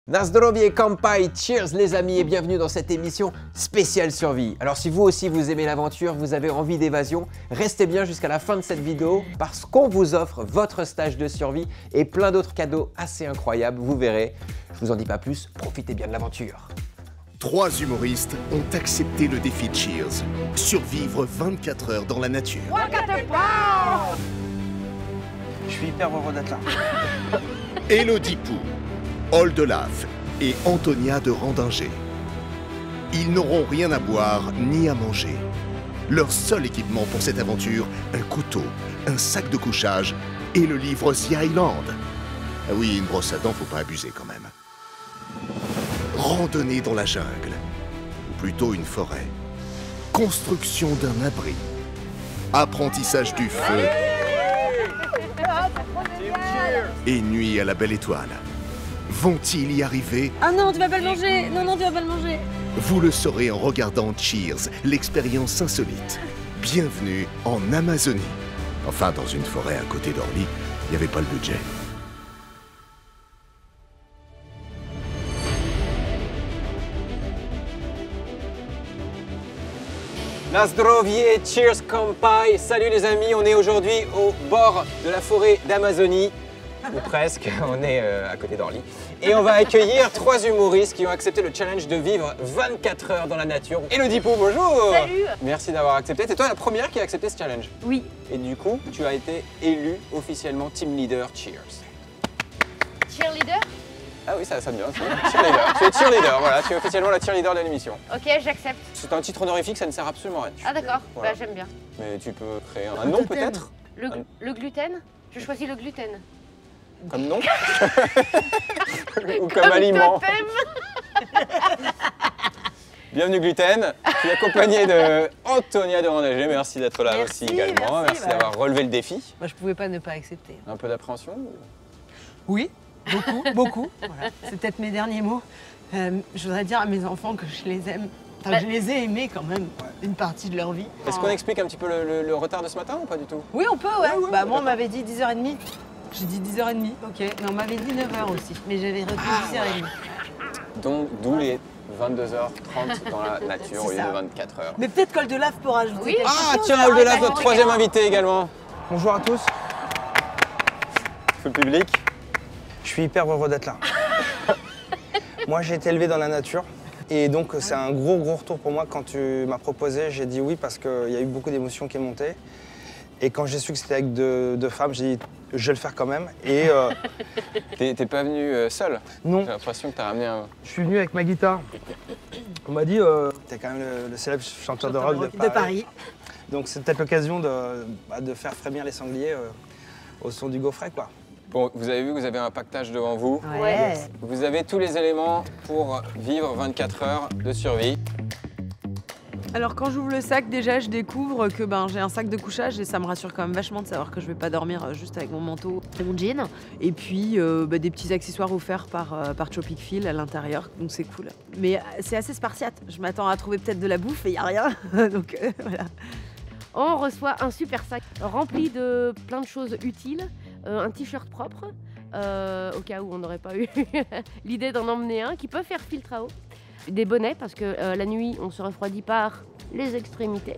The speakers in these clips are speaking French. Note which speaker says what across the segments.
Speaker 1: Na zdrowie, kampai, cheers les amis et bienvenue dans cette émission spéciale survie. Alors si vous aussi vous aimez l'aventure, vous avez envie d'évasion, restez bien jusqu'à la fin de cette vidéo parce qu'on vous offre votre stage de survie et plein d'autres cadeaux assez incroyables, vous verrez. Je vous en dis pas plus, profitez bien de l'aventure.
Speaker 2: 3 humoristes ont accepté le défi Cheers. Survivre 24 heures dans la nature.
Speaker 3: Je suis hyper heureux d'être là.
Speaker 2: Elodie Pou, Oldelaf et Antonia de Randinger. Ils n'auront rien à boire ni à manger. Leur seul équipement pour cette aventure, un couteau, un sac de couchage et le livre The Island. Ah oui, une brosse à dents, faut pas abuser quand même. Randonnée dans la jungle, ou plutôt une forêt. Construction d'un abri. Apprentissage du feu. Et nuit à la belle étoile. Vont-ils y arriver?
Speaker 4: Ah non, tu vas pas le manger. Non, tu vas pas le manger.
Speaker 2: Vous le saurez en regardant Cheers, l'expérience insolite. Bienvenue en Amazonie. Enfin, dans une forêt à côté d'Orly, il n'y avait pas le budget.
Speaker 1: Na zdrowie, cheers, kampai. Salut les amis, on est aujourd'hui au bord de la forêt d'Amazonie. Ou presque, on est à côté d'Orly. Et on va accueillir 3 humoristes qui ont accepté le challenge de vivre 24 heures dans la nature. Elodie Pou, bonjour.
Speaker 4: Salut.
Speaker 1: Merci d'avoir accepté. C'est toi la première qui a accepté ce challenge.
Speaker 4: Oui.
Speaker 1: Et du coup, tu as été élue officiellement team leader Cheers.
Speaker 4: Cheerleader?
Speaker 1: Ah oui, ça sonne bien. Cheerleader. Tu es cheerleader, voilà. Tu es officiellement la cheerleader de l'émission.
Speaker 4: Ok, j'accepte.
Speaker 1: C'est un titre honorifique, ça ne sert absolument à rien.
Speaker 4: Ah d'accord,
Speaker 1: Voilà.
Speaker 4: bah j'aime bien.
Speaker 1: Mais tu peux créer un nom peut-être?
Speaker 4: Le gluten? Je choisis le gluten.
Speaker 1: Comme nom? Ou comme aliment? Bienvenue Gluten, je suis accompagné de Antonia de Randinger, merci d'être là
Speaker 4: Merci,
Speaker 1: aussi également, merci
Speaker 4: bah.
Speaker 1: d'avoir relevé le défi.
Speaker 5: Moi, je pouvais pas ne pas accepter.
Speaker 1: Un peu d'appréhension?
Speaker 5: Oui, beaucoup, beaucoup. Voilà. C'est peut-être mes derniers mots. Je voudrais dire à mes enfants que je les aime. Enfin,
Speaker 4: Bah.
Speaker 5: je les ai aimés quand même, une partie de leur vie.
Speaker 1: Est-ce qu'on explique un petit peu le retard de ce matin ou pas du tout?
Speaker 5: Oui, on peut, ouais.
Speaker 1: Ouais,
Speaker 5: Bah, moi, on m'avait dit 10h30. J'ai dit 10h30, ok. Mais on m'avait dit 9h aussi. Mais j'avais retenu 10h30.
Speaker 1: D'où les 22h30 dans la nature au lieu
Speaker 5: ça.
Speaker 1: de 24 heures.
Speaker 5: Mais peut-être qu'Oldelaf pourra ajouter
Speaker 4: Oui.
Speaker 5: quelque
Speaker 1: Ah
Speaker 5: chose.
Speaker 1: tiens, Oldelaf, notre troisième invité également.
Speaker 3: Bonjour à tous.
Speaker 1: Tout le public.
Speaker 3: Je suis hyper heureux d'être là. Moi, j'ai été élevé dans la nature. Et donc, c'est un gros retour pour moi. Quand tu m'as proposé, j'ai dit oui parce qu'il y a eu beaucoup d'émotions qui est montée. Et quand j'ai su que c'était avec deux femmes, j'ai dit je vais le faire quand même. Et
Speaker 1: T'es pas venu seul?
Speaker 3: non,
Speaker 1: J'ai l'impression que t'as ramené un...
Speaker 3: je suis venu avec ma guitare. On m'a dit t'es quand même le célèbre chanteur de rock
Speaker 5: de Paris.
Speaker 3: Donc c'est peut-être l'occasion de faire frémir les sangliers au son du gaufret, quoi.
Speaker 1: Bon, vous avez vu, vous avez un pactage devant vous.
Speaker 5: Ouais.
Speaker 1: Vous avez tous les éléments pour vivre 24 heures de survie.
Speaker 6: Alors quand j'ouvre le sac, déjà je découvre que j'ai un sac de couchage et ça me rassure quand même vachement de savoir que je vais pas dormir juste avec mon manteau et mon jean. Et puis des petits accessoires offerts par Tropic Feel à l'intérieur, donc c'est cool. Mais c'est assez spartiate, je m'attends à trouver peut-être de la bouffe et y a rien, donc voilà.
Speaker 4: On reçoit un super sac rempli de plein de choses utiles, un t-shirt propre, au cas où on n'aurait pas eu l'idée d'en emmener un, qui peut faire filtre à eau. Des bonnets parce que la nuit on se refroidit par les extrémités.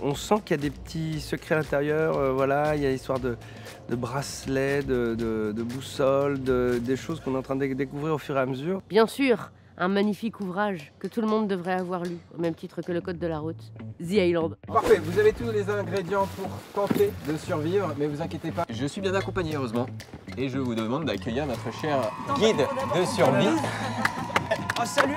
Speaker 3: On sent qu'il y a des petits secrets à l'intérieur, voilà, il y a l'histoire de bracelets, de boussoles, des choses qu'on est en train de découvrir au fur et à mesure.
Speaker 4: Bien sûr, un magnifique ouvrage que tout le monde devrait avoir lu, au même titre que le code de la route, The Island.
Speaker 1: Parfait, vous avez tous les ingrédients pour tenter de survivre, mais vous inquiétez pas, je suis bien accompagné heureusement. Et je vous demande d'accueillir notre cher guide de survie.
Speaker 3: Oh salut.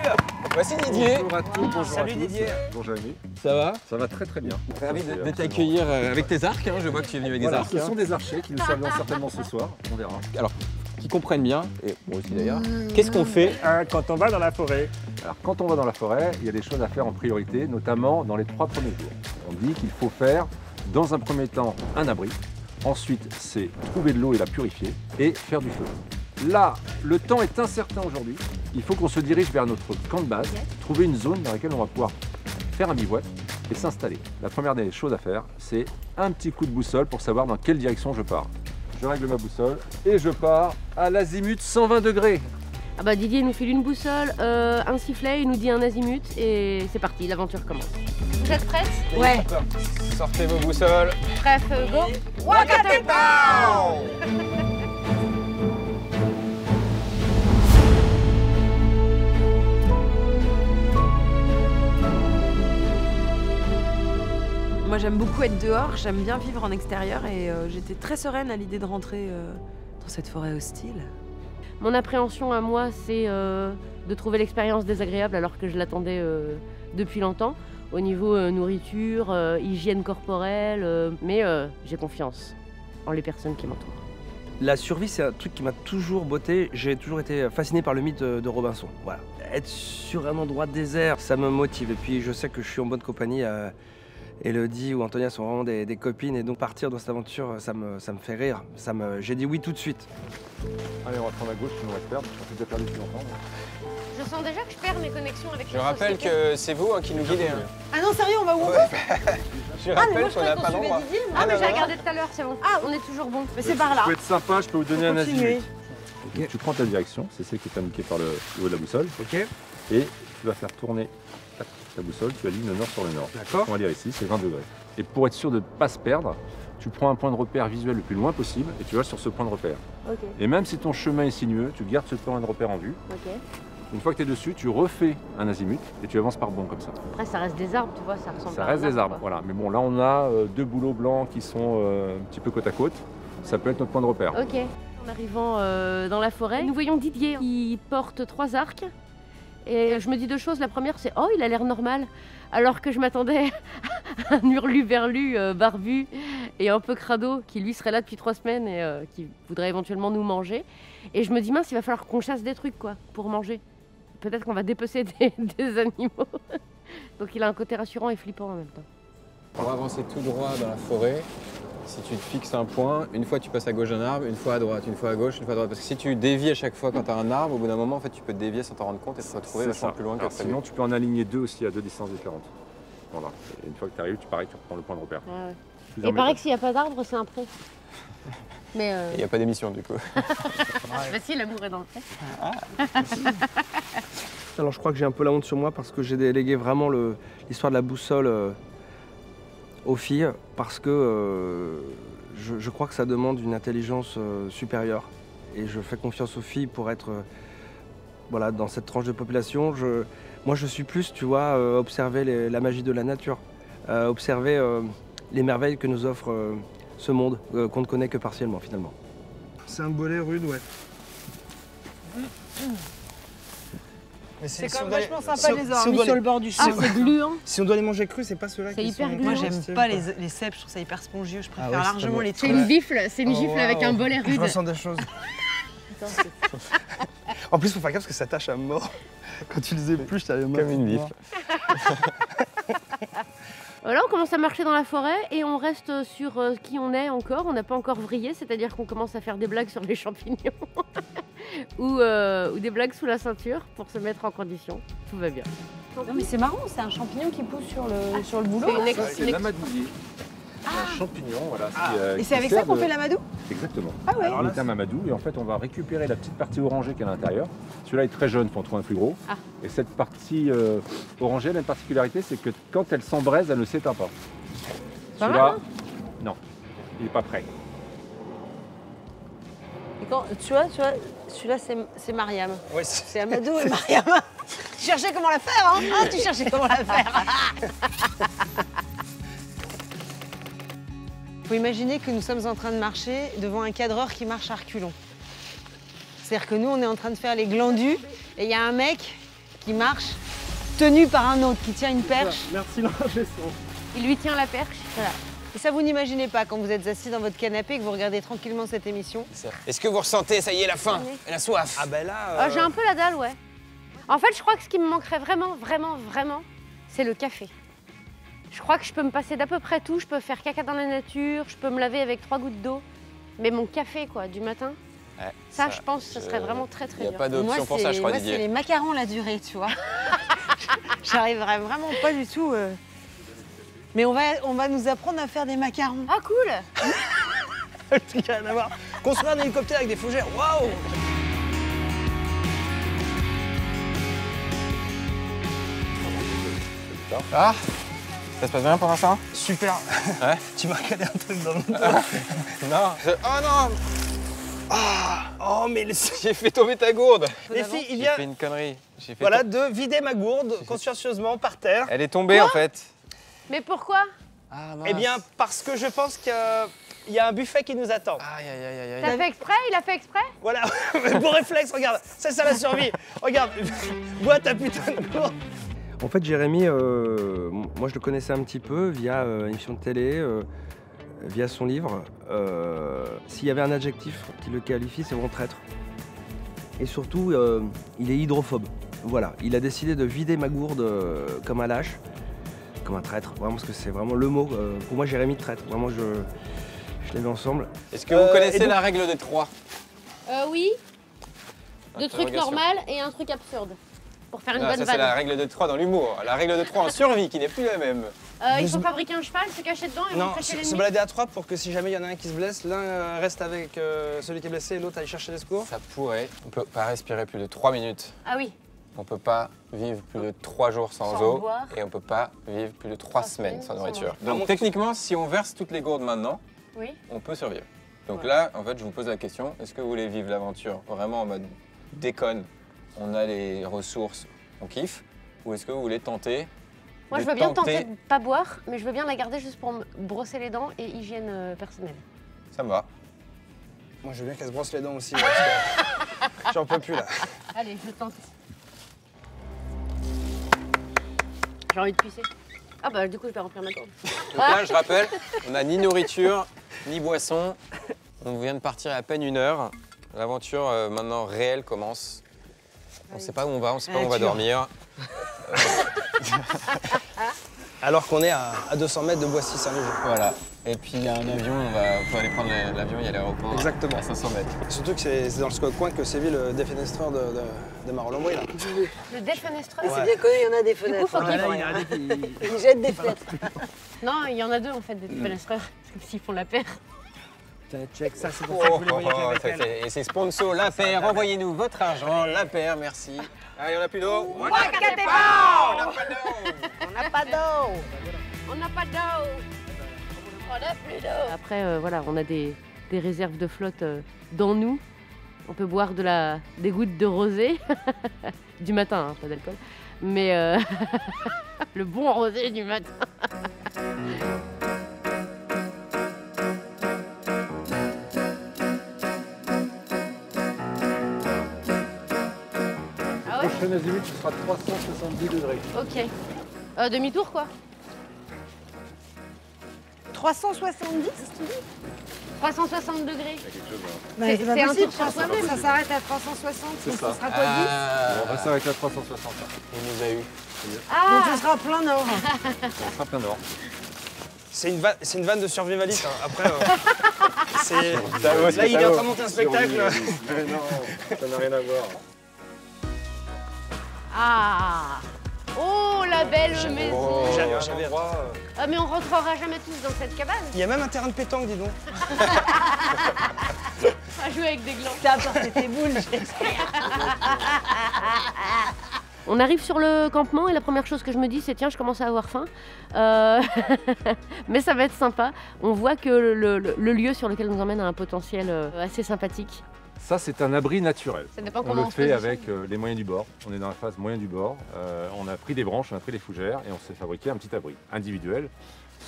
Speaker 1: Voici Didier.
Speaker 7: Bonjour à tous, bonjour
Speaker 3: Salut
Speaker 7: à tous.
Speaker 3: Didier.
Speaker 7: Bonjour Jérémy.
Speaker 1: Ça va?
Speaker 7: Ça va très très bien.
Speaker 1: Ravi de t'accueillir avec tes arcs, hein. Je vois que tu es venu avec des
Speaker 7: Voilà,
Speaker 1: arcs.
Speaker 7: ce
Speaker 1: hein.
Speaker 7: sont des archers qui nous serviront certainement ce soir, on verra.
Speaker 1: Alors, qui comprennent bien, et moi aussi d'ailleurs, qu'est-ce qu'on fait?
Speaker 7: Quand on va dans la forêt. Alors quand on va dans la forêt, il y a des choses à faire en priorité, notamment dans les 3 premiers jours. On dit qu'il faut faire, dans un premier temps, un abri. Ensuite, c'est trouver de l'eau et la purifier, et faire du feu. Là, le temps est incertain aujourd'hui. Il faut qu'on se dirige vers notre camp de base, trouver une zone dans laquelle on va pouvoir faire un bivouac et s'installer. La première des choses à faire, c'est un petit coup de boussole pour savoir dans quelle direction je pars. Je règle ma boussole et je pars à l'azimut 120 degrés.
Speaker 4: Ah bah Didier nous file une boussole, un sifflet, il nous dit un azimut et c'est parti, l'aventure commence. Vous êtes prêtes?
Speaker 5: Ouais.
Speaker 3: Sortez vos boussoles.
Speaker 4: Bref, go.
Speaker 6: Moi j'aime beaucoup être dehors, j'aime bien vivre en extérieur et j'étais très sereine à l'idée de rentrer dans cette forêt hostile.
Speaker 4: Mon appréhension à moi, c'est de trouver l'expérience désagréable alors que je l'attendais depuis longtemps. Au niveau nourriture, hygiène corporelle, mais j'ai confiance en les personnes qui m'entourent.
Speaker 8: La survie, c'est un truc qui m'a toujours botté. J'ai toujours été fasciné par le mythe de Robinson. Voilà. Être sur un endroit désert, ça me motive. Et puis je sais que je suis en bonne compagnie. Elodie ou Antonia sont vraiment des copines. Et donc partir dans cette aventure, ça me fait rire. J'ai dit oui tout de suite.
Speaker 7: Allez, on va prendre à gauche, sinon on va se perdre. Je vais perdu depuis longtemps.
Speaker 4: Je sens déjà que je perds mes connexions avec
Speaker 1: Je rappelle que c'est vous qui nous guidez.
Speaker 6: Ah non sérieux, on va où?
Speaker 1: Je rappelle qu'on n'a pas d'endroit.
Speaker 4: Ah mais j'ai regardé tout à l'heure, c'est bon. Ah, on est toujours bon.
Speaker 6: Mais c'est par là.
Speaker 7: Je peux être sympa, je peux vous donner un
Speaker 6: Continuez.
Speaker 7: azimut. Ok. Tu prends ta direction, c'est celle qui est indiquée par le haut de la boussole.
Speaker 8: Ok.
Speaker 7: Et tu vas faire tourner ta boussole, tu alignes le nord sur le nord.
Speaker 8: D'accord.
Speaker 7: On va dire ici, c'est 20 degrés. Et pour être sûr de ne pas se perdre, tu prends un point de repère visuel le plus loin possible et tu vas sur ce point de repère.
Speaker 4: Ok,
Speaker 7: Et même si ton chemin est sinueux, tu gardes ce point de repère en vue.
Speaker 4: ok.
Speaker 7: Une fois que tu es dessus, tu refais un azimut et tu avances par bond comme ça.
Speaker 4: Après ça reste des arbres, tu vois, ça ressemble
Speaker 7: Ça
Speaker 4: pas à
Speaker 7: reste
Speaker 4: un
Speaker 7: des arbres,
Speaker 4: quoi.
Speaker 7: voilà. Mais bon, là on a deux bouleaux blancs qui sont un petit peu côte à côte. Ça peut être notre point de repère.
Speaker 4: Ok. En arrivant dans la forêt, nous voyons Didier qui porte 3 arcs. Et je me dis 2 choses. La première, c'est oh, il a l'air normal. Alors que je m'attendais à un hurluberlu barbu et un peu crado qui lui serait là depuis 3 semaines et qui voudrait éventuellement nous manger. Et je me dis mince, il va falloir qu'on chasse des trucs quoi pour manger. Peut-être qu'on va dépecer des animaux. Donc il a un côté rassurant et flippant en même temps.
Speaker 1: On va avancer tout droit dans la forêt. Si tu te fixes un point, une fois tu passes à gauche d'un arbre, une fois à droite, une fois à gauche, une fois à droite. Parce que si tu dévies à chaque fois quand tu as un arbre, au bout d'un moment, en fait, tu peux te dévier sans t'en rendre compte et te retrouver
Speaker 7: C'est
Speaker 1: vachement
Speaker 7: ça.
Speaker 1: plus loin que
Speaker 7: Alors,
Speaker 1: prévu.
Speaker 7: sinon, tu peux en aligner deux aussi à deux distances différentes. Voilà. Et une fois que tu arrives, tu reprends le point de repère.
Speaker 4: Et
Speaker 7: Plusieurs
Speaker 4: il paraît
Speaker 7: méthodes.
Speaker 4: que s'il n'y a pas d'arbre, c'est un pré. Mais
Speaker 1: Il n'y a pas d'émission du coup.
Speaker 4: facile, l'amour est dans le pré.
Speaker 8: Alors je crois que j'ai un peu la honte sur moi parce que j'ai délégué vraiment l'histoire de la boussole aux filles parce que je crois que ça demande une intelligence supérieure et je fais confiance aux filles pour être voilà, dans cette tranche de population. Moi je suis plus, tu vois, observer la magie de la nature, observer les merveilles que nous offre ce monde qu'on ne connaît que partiellement finalement. C'est un bolet rude, ouais.
Speaker 5: C'est quand même vachement sympa de les avoir mis sur le bord du
Speaker 4: Ah,
Speaker 5: chemin.
Speaker 4: c'est gluant.
Speaker 8: Si on doit les manger crus, c'est pas ceux-là
Speaker 4: C'est
Speaker 8: qui
Speaker 4: hyper
Speaker 8: sont...
Speaker 4: gluant.
Speaker 5: Moi j'aime pas les cèpes, je trouve ça hyper spongieux, je préfère
Speaker 8: ouais, c'est
Speaker 5: largement
Speaker 8: bon.
Speaker 5: les
Speaker 4: C'est
Speaker 5: trucs.
Speaker 4: une gifle,
Speaker 8: Oh,
Speaker 4: avec un bolet
Speaker 8: Je
Speaker 4: rude.
Speaker 8: ressens des choses. En plus, faut faire gaffe parce que ça tâche à mort. Quand tu les épluches, t'as les mains.
Speaker 1: Comme une bifle.
Speaker 4: Voilà, on commence à marcher dans la forêt et on reste sur qui on est encore. On n'a pas encore vrillé, c'est-à-dire qu'on commence à faire des blagues sur les champignons ou des blagues sous la ceinture pour se mettre en condition. Tout va bien.
Speaker 5: Non mais c'est marrant, c'est un champignon qui pousse sur le boulot.
Speaker 4: C'est une
Speaker 7: Ça, c'est l'amadoulier. Un champignon, voilà.
Speaker 5: Et c'est avec ça qu'on fait l'amadou?
Speaker 7: Exactement.
Speaker 5: Ah ouais.
Speaker 7: On est un mamadou et en fait on va récupérer la petite partie orangée qui est à l'intérieur. Celui-là est très jeune, il faut en trouver un plus gros.
Speaker 4: Ah.
Speaker 7: Et cette partie orangée, elle a une particularité, c'est que quand elle s'embraise, elle ne s'éteint pas.
Speaker 4: Pas
Speaker 7: Celui-là,
Speaker 4: mal,
Speaker 7: non, il n'est pas prêt.
Speaker 5: Et quand, tu vois, celui-là c'est Mariam.
Speaker 8: Ouais,
Speaker 5: C'est Amadou et Mariam. Tu cherchais comment la faire, hein? Ah, tu cherchais comment la faire. Faut imaginer que nous sommes en train de marcher devant un cadreur qui marche à reculons. C'est-à-dire que nous, on est en train de faire les glandus et il y a un mec qui marche tenu par un autre, qui tient une perche.
Speaker 8: Merci l'impression.
Speaker 4: Il lui tient la perche. Voilà.
Speaker 5: Et ça, vous n'imaginez pas quand vous êtes assis dans votre canapé et que vous regardez tranquillement cette émission.
Speaker 1: Est-ce que vous ressentez, ça y est, la faim, la soif?
Speaker 8: Ah ben là...
Speaker 4: Ah, j'ai un peu la dalle, ouais. En fait, je crois que ce qui me manquerait vraiment, c'est le café. Je crois que je peux me passer d'à peu près tout. Je peux faire caca dans la nature, je peux me laver avec 3 gouttes d'eau. Mais mon café, quoi, du matin,
Speaker 1: Ouais,
Speaker 4: ça, je pense que ce serait vraiment très,
Speaker 1: Il
Speaker 4: très
Speaker 1: n'y a
Speaker 4: dur.
Speaker 1: pas d'option pour ça, je crois,
Speaker 5: moi, c'est
Speaker 1: Didier.
Speaker 5: les macarons la durée, tu vois. J'arriverais vraiment pas du tout. Mais on va nous apprendre à faire des macarons.
Speaker 4: Ah, cool.
Speaker 8: Le truc à rien à voir. Construire un hélicoptère avec des fougères, waouh!
Speaker 9: D'accord. Ah, ça se passe bien pour l'instant?
Speaker 3: Super.
Speaker 9: Ouais.
Speaker 3: Tu m'as calé un truc dans le dos.
Speaker 9: Non. Oh non.
Speaker 3: Ah, oh, mais
Speaker 9: J'ai fait tomber ta gourde.
Speaker 3: les filles, il
Speaker 9: J'ai
Speaker 3: vient
Speaker 9: fait une connerie.
Speaker 3: voilà, de vider ma gourde consciencieusement par terre.
Speaker 9: Elle est tombée en fait.
Speaker 4: Mais pourquoi?
Speaker 9: Ah mince.
Speaker 3: Eh bien, parce que je pense qu'il y a un buffet qui nous attend.
Speaker 9: Aïe aïe aïe aïe
Speaker 4: T'as
Speaker 9: aïe.
Speaker 4: fait exprès? Il a fait exprès?
Speaker 3: Voilà, beau réflexe, regarde, c'est ça la survie. Regarde, bois ta putain de gourde.
Speaker 8: En fait, Jérémy, moi je le connaissais un petit peu via une émission de télé, via son livre. S'il y avait un adjectif qui le qualifie, c'est vraiment traître. Et surtout, il est hydrophobe. Voilà, il a décidé de vider ma gourde comme un lâche, comme un traître, vraiment, parce que c'est vraiment le mot. Pour moi, Jérémy traître. Vraiment, je les mets ensemble.
Speaker 9: Est-ce que vous connaissez
Speaker 3: et donc-
Speaker 9: la règle des 3?
Speaker 4: Oui. Deux trucs
Speaker 9: Interrogation.
Speaker 4: normaux et un truc absurde. Pour faire une
Speaker 9: Ah,
Speaker 4: bonne
Speaker 9: ça c'est
Speaker 4: vanne.
Speaker 9: la règle de 3 dans l'humour. La règle de 3 en survie qui n'est plus la même.
Speaker 4: Il faut fabriquer un cheval, se cacher dedans et
Speaker 3: Non,
Speaker 4: rentrer chez
Speaker 3: se
Speaker 4: l'ennemi.
Speaker 3: balader à 3 pour que si jamais il y en a un qui se blesse, l'un reste avec celui qui est blessé et l'autre aille chercher les secours.
Speaker 9: Ça pourrait. On peut pas respirer plus de 3 minutes.
Speaker 4: Ah oui.
Speaker 9: On peut pas vivre plus de 3 jours sans
Speaker 4: Sans
Speaker 9: eau.
Speaker 4: boire.
Speaker 9: Et on peut pas vivre plus de 3 semaines sans nourriture.
Speaker 3: manger.
Speaker 9: Donc techniquement, si on verse toutes les gourdes maintenant,
Speaker 4: Oui.
Speaker 9: on peut survivre. Donc
Speaker 4: Ouais.
Speaker 9: là, en fait, je vous pose la question, est-ce que vous voulez vivre l'aventure vraiment en mode déconne, on a les ressources, on kiffe, ou est-ce que vous voulez tenter
Speaker 4: Moi, je
Speaker 9: de
Speaker 4: veux bien tenter de pas boire, mais je veux bien la garder juste pour me brosser les dents et hygiène personnelle.
Speaker 9: Ça me va.
Speaker 3: Moi je veux bien qu'elle se brosse les dents aussi, là, parce que j'en peux plus là.
Speaker 4: Allez, je tente. J'ai envie de pisser. Ah bah du coup, je vais remplir ma gourde.
Speaker 9: Donc là, je rappelle, on n'a ni nourriture, ni boisson. On vient de partir à peine 1 heure. L'aventure maintenant réelle commence. On ne sait pas où on va, on ne sait pas où on va dormir.
Speaker 3: Alors qu'on est à 200 mètres de Boissy-Saint-Léger.
Speaker 9: Voilà. Et puis il y a un avion, on peut aller prendre l'avion, il y a l'aéroport.
Speaker 3: Exactement.
Speaker 9: À 500 mètres.
Speaker 3: Surtout que c'est dans ce coin que sévit le défenestreur de Marolles-en-Brie, là.
Speaker 4: Le défenestreur.
Speaker 5: C'est bien connu, il y en a des fenêtres.
Speaker 4: faut qu'il-
Speaker 5: Ils jettent des fenêtres.
Speaker 4: Non, il y en a deux en fait, des défenestreurs. Parce que s'ils font la paire.
Speaker 8: Check ça, c'est
Speaker 9: Et c'est sponsor, La Paire, envoyez-nous votre argent, La Paire, merci. Allez, on n'a plus d'eau.
Speaker 4: On n'a pas d'eau. On n'a pas d'eau. On n'a plus d'eau. Après, voilà, on a des réserves de flotte dans nous. On peut boire des gouttes de rosé. Du matin, hein, pas d'alcool. Mais le bon rosé du matin. Ah ouais?
Speaker 7: Prochaine azimut, ce sera 370 degrés.
Speaker 4: Ok. Demi-tour quoi?
Speaker 5: 370,
Speaker 4: 360 degrés.
Speaker 5: bah,
Speaker 4: C'est
Speaker 5: c'est pas
Speaker 4: un
Speaker 5: possible,
Speaker 4: tour sur soi-même.
Speaker 5: ça s'arrête à 360,
Speaker 7: C'est
Speaker 5: donc
Speaker 7: ça.
Speaker 5: ce sera quoi, 10
Speaker 7: On va s'arrêter à 360.
Speaker 9: Il nous a eu.
Speaker 5: Donc
Speaker 4: Ah,
Speaker 5: ce sera plein nord.
Speaker 7: On sera plein nord.
Speaker 3: C'est une vanne de survivaliste. Hein. Après,
Speaker 9: Ça vaut ce
Speaker 3: là,
Speaker 9: que
Speaker 3: il
Speaker 9: ça
Speaker 3: est en
Speaker 9: vaut.
Speaker 3: train de monter un spectacle.
Speaker 7: Mais non, ça n'a rien à voir.
Speaker 4: ah. Oh, la belle maison.
Speaker 3: J'avais droit.
Speaker 4: Ah, mais on rentrera jamais tous dans cette cabane.
Speaker 3: Il y a même un terrain de pétanque, dis donc.
Speaker 4: À jouer avec des glands.
Speaker 5: T'as apporté tes boules.
Speaker 4: On arrive sur le campement et la première chose que je me dis, c'est tiens, je commence à avoir faim. Mais ça va être sympa. On voit que le lieu sur lequel on nous emmène a un potentiel assez sympathique.
Speaker 7: Ça, c'est un abri naturel.
Speaker 4: Ça dépend
Speaker 7: On
Speaker 4: comment
Speaker 7: le
Speaker 4: on se
Speaker 7: fait
Speaker 4: positionne.
Speaker 7: avec les moyens du bord. On est dans la phase moyen du bord. On a pris des branches, on a pris des fougères et on s'est fabriqué un petit abri individuel.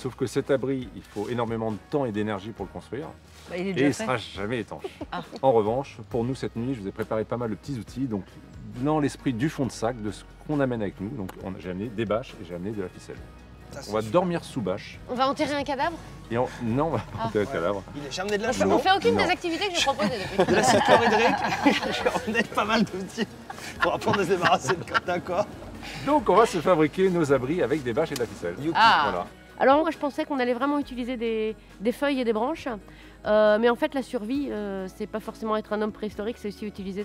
Speaker 7: Sauf que cet abri, il faut énormément de temps et d'énergie pour le construire.
Speaker 5: Il est
Speaker 7: Et
Speaker 5: déjà
Speaker 7: il ne
Speaker 5: fait.
Speaker 7: sera jamais étanche. En revanche, pour nous cette nuit, je vous ai préparé pas mal de petits outils. Donc, dans l'esprit du fond de sac, de ce qu'on amène avec nous, donc j'ai amené des bâches et j'ai amené de la ficelle. On va dormir sous bâche.
Speaker 4: On va enterrer un cadavre.
Speaker 7: Et non, on va pas enterrer le cadavre.
Speaker 3: J'ai amené de la
Speaker 4: On
Speaker 3: chaux,
Speaker 4: fait aucune
Speaker 7: Non.
Speaker 4: des activités que je proposais depuis.
Speaker 3: de l'acide chlorhydrique. J'ai ramené pas mal d'outils pour apprendre à se débarrasser d'un corps.
Speaker 7: Donc, on va se fabriquer nos abris avec des bâches et de la ficelle.
Speaker 4: Ah.
Speaker 7: Voilà.
Speaker 4: Alors moi je pensais qu'on allait vraiment utiliser des feuilles et des branches, mais en fait la survie, c'est pas forcément être un homme préhistorique, c'est aussi utiliser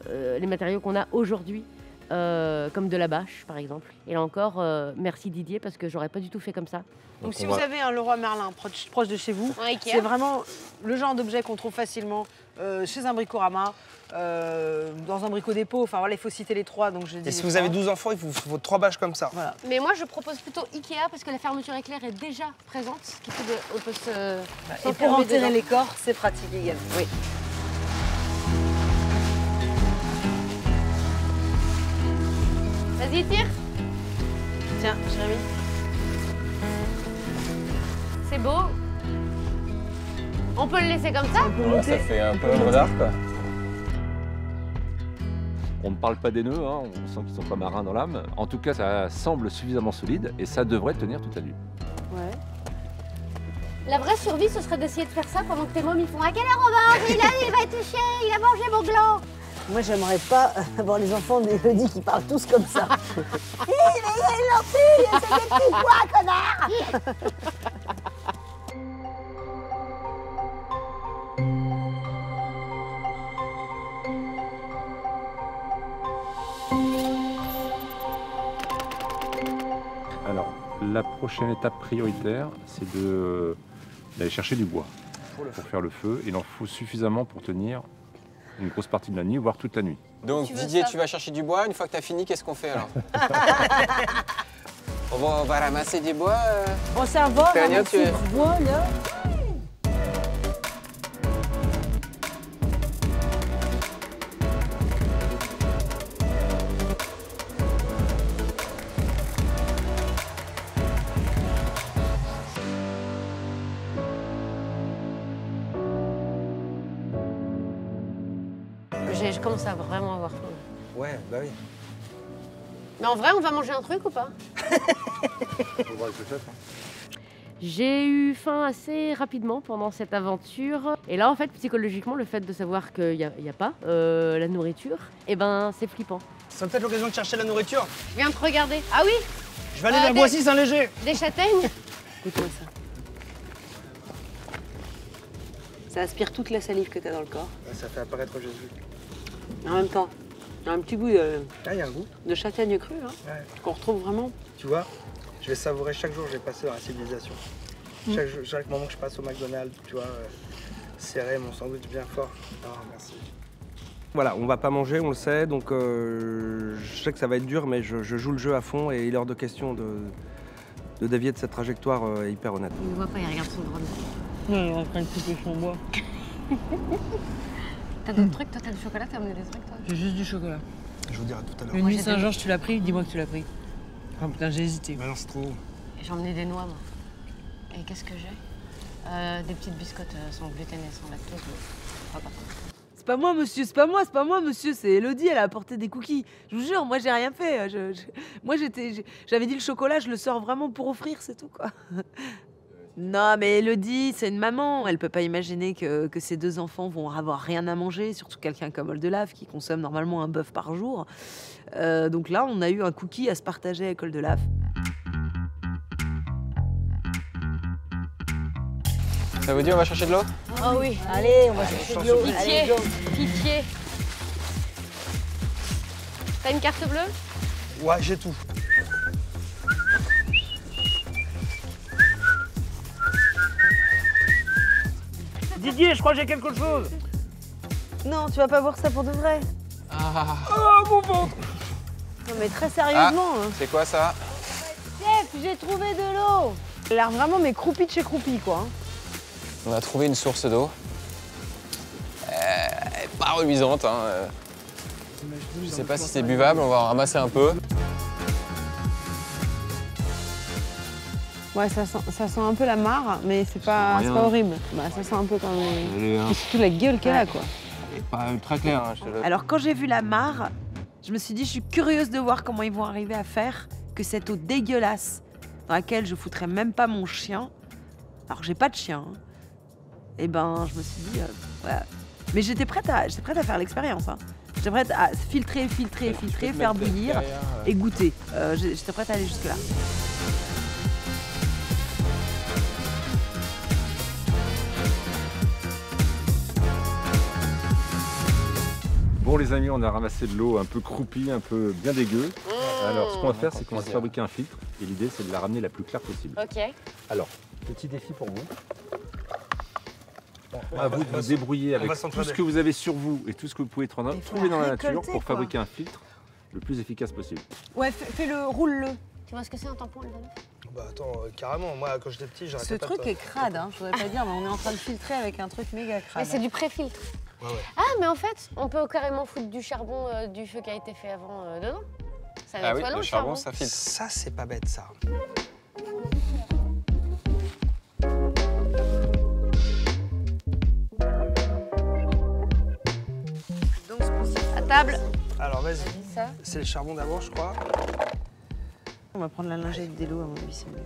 Speaker 4: les matériaux qu'on a aujourd'hui, comme de la bâche par exemple. Et là encore, merci Didier parce que j'aurais pas du tout fait comme ça.
Speaker 5: Donc si
Speaker 7: on
Speaker 5: vous
Speaker 7: va-
Speaker 5: avez un Leroy Merlin proche de chez vous, c'est vraiment le genre d'objet qu'on trouve facilement chez un Bricorama, dans un Brico-Dépôt. Enfin voilà, il faut citer les 3. Donc je dis
Speaker 3: Et si
Speaker 5: les
Speaker 3: vous avez
Speaker 5: 3.
Speaker 3: 12 enfants, il vous faut 3 bâches comme ça.
Speaker 5: Voilà.
Speaker 4: Mais moi, je propose plutôt Ikea parce que la fermeture éclair est déjà présente, ce qui fait qu'on peut se.
Speaker 5: Et pour enterrer les corps, c'est pratique également.
Speaker 4: Oui. Vas-y, tire.
Speaker 5: Tiens, Jérémy.
Speaker 4: C'est beau. On peut le laisser comme ça?
Speaker 9: Ça fait un peu œuvre d'art, quoi.
Speaker 7: On ne parle pas des nœuds, hein, on sent qu'ils sont pas marins dans l'âme. En tout cas, ça semble suffisamment solide et ça devrait tenir toute la nuit.
Speaker 5: Ouais.
Speaker 4: La vraie survie, ce serait d'essayer de faire ça pendant que tes mômes ils font. À quelle heure on mange? Il va être touché, il a mangé mon gland.
Speaker 5: Moi, j'aimerais pas avoir les enfants d'Élodie qui parlent tous comme ça. Il est gentil, c'est des petits pois, connard.
Speaker 7: Alors, la prochaine étape prioritaire, c'est d'aller chercher du bois pour faire le feu. Il en faut suffisamment pour tenir une grosse partie de la nuit, voire toute la nuit.
Speaker 9: Donc Didier, tu vas chercher du bois. Une fois que tu as fini, qu'est-ce qu'on fait alors? on va ramasser du bois.
Speaker 5: Bon, ça va,
Speaker 9: Pérénion,
Speaker 5: ramasser du bois, là.
Speaker 4: Je commence à vraiment avoir faim.
Speaker 3: Ouais, bah oui.
Speaker 4: Mais en vrai, on va manger un truc ou pas? J'ai eu faim assez rapidement pendant cette aventure. Et là, en fait, psychologiquement, le fait de savoir qu'il n'y a pas la nourriture, eh ben, c'est flippant.
Speaker 3: Ça peut-être l'occasion de chercher la nourriture.
Speaker 4: Je viens de te regarder. Ah oui,
Speaker 3: Je vais aller vers Boissy Saint-Léger.
Speaker 4: des châtaignes.
Speaker 5: Écoute-moi ça. Ça aspire toute la salive que tu as dans le corps.
Speaker 3: Ça fait apparaître Jésus.
Speaker 5: Et en même temps, il y a un petit goût
Speaker 3: Ah, il y a un goût.
Speaker 5: de châtaigne crue, hein,
Speaker 3: Ouais.
Speaker 5: qu'on retrouve vraiment.
Speaker 3: Tu vois, je vais savourer chaque jour que j'ai passé dans la civilisation. Chaque moment que je passe au McDonald's, tu vois, serrer mon sandwich bien fort. Ah, merci. Voilà, on va pas manger, on le sait, donc je sais que ça va être dur, mais je joue le jeu à fond et il est hors de question de dévier de cette trajectoire hyper honnête.
Speaker 4: Il ne voit pas, il regarde son drone.
Speaker 5: Ouais, il est en train de couper son bois.
Speaker 4: T'as d'autres trucs? Toi, t'as du chocolat? T'as amené des trucs, toi?
Speaker 5: J'ai juste du chocolat.
Speaker 3: Je vous dirai tout à l'heure.
Speaker 5: Une
Speaker 4: Moi,
Speaker 5: nuit
Speaker 4: j'ai
Speaker 5: Saint-Georges, tu l'as pris? Dis-moi que tu l'as pris. Oh putain, j'ai hésité.
Speaker 3: Mais non, c'est trop.
Speaker 4: J'ai emmené des noix, moi. Et qu'est-ce que j'ai? Des petites biscottes sans gluten et sans lactose. Mais... pas.
Speaker 6: C'est pas moi, monsieur, c'est pas moi, monsieur, c'est Elodie, elle a apporté des cookies. Je vous jure, moi, j'ai rien fait. Moi, j'avais dit le chocolat, je le sors vraiment pour offrir, c'est tout, quoi. Non, mais Elodie, c'est une maman. Elle peut pas imaginer que ses 2 enfants vont avoir rien à manger, surtout quelqu'un comme Oldelaf qui consomme normalement un bœuf par jour. Donc là, on a eu un cookie à se partager avec Oldelaf.
Speaker 9: Ça vous dit on va chercher de l'eau?
Speaker 4: Oh oui.
Speaker 5: Allez, on va chercher de l'eau.
Speaker 4: Pitié,
Speaker 5: Allez, go.
Speaker 4: pitié. T'as une carte bleue?
Speaker 3: Ouais, j'ai tout. Didier, je crois que j'ai quelque chose.
Speaker 5: Non, tu vas pas boire ça pour de vrai.
Speaker 9: Ah,
Speaker 3: Oh, mon ventre.
Speaker 5: Non, mais très sérieusement. Hein.
Speaker 9: c'est quoi ça?
Speaker 5: Chef, j'ai trouvé de l'eau. Elle a l'air vraiment mais croupie de chez croupie, quoi. Hein.
Speaker 9: On a trouvé une source d'eau. Elle est pas reluisante, hein. Je sais pas si c'est buvable, on va en ramasser un peu.
Speaker 5: Ouais, ça sent un peu la mare, mais c'est pas horrible. Bah, ça sent un peu comme... C'est surtout la gueule qu'elle a, quoi.
Speaker 9: Pas ultra clair, hein, je te le...
Speaker 6: Alors, quand j'ai vu la mare, je me suis dit, je suis curieuse de voir comment ils vont arriver à faire que cette eau dégueulasse, dans laquelle je foutrais même pas mon chien, alors j'ai pas de chien, hein, et ben, je me suis dit, voilà. Mais j'étais prête à faire l'expérience. Hein. J'étais prête à filtrer, faire bouillir et goûter. J'étais prête à aller jusque-là.
Speaker 7: Bon les amis, on a ramassé de l'eau un peu croupie, un peu bien dégueu. Alors ce qu'on va faire, c'est qu'on va se fabriquer un filtre. Et l'idée, c'est de la ramener la plus claire possible.
Speaker 4: Ok.
Speaker 7: Alors, petit défi pour vous. À vous de vous débrouiller avec
Speaker 8: va
Speaker 7: tout
Speaker 8: s'entraider.
Speaker 7: ce que vous avez sur vous et tout ce que vous pouvez trouver dans la nature
Speaker 5: récolter,
Speaker 7: pour
Speaker 5: quoi.
Speaker 7: fabriquer un filtre le plus efficace possible.
Speaker 5: Ouais, fais-le, roule-le.
Speaker 4: Tu vois ce que c'est un tampon, les amis?
Speaker 3: Bah attends, carrément, moi quand j'étais petit, j'arrêtais
Speaker 5: Ce
Speaker 3: pas
Speaker 5: truc
Speaker 3: de...
Speaker 5: est crade, hein, je voudrais pas dire, mais on est en train de filtrer avec un truc méga
Speaker 4: Mais
Speaker 5: crade.
Speaker 4: c'est du pré-filtre.
Speaker 3: Ouais, ouais.
Speaker 4: Ah, mais en fait, on peut carrément foutre du charbon du feu qui a été fait avant dedans. Ça
Speaker 9: Ah oui,
Speaker 4: nettoie l'eau,
Speaker 9: le charbon, ça filtre.
Speaker 3: Ça, c'est pas bête, ça.
Speaker 5: Donc, ce qu'on s'y-
Speaker 4: À table.
Speaker 3: Alors, vas-y.
Speaker 4: Ça.
Speaker 3: C'est le charbon d'abord, je crois.
Speaker 5: On va prendre la lingette d'Elo, à mon avis, c'est mieux.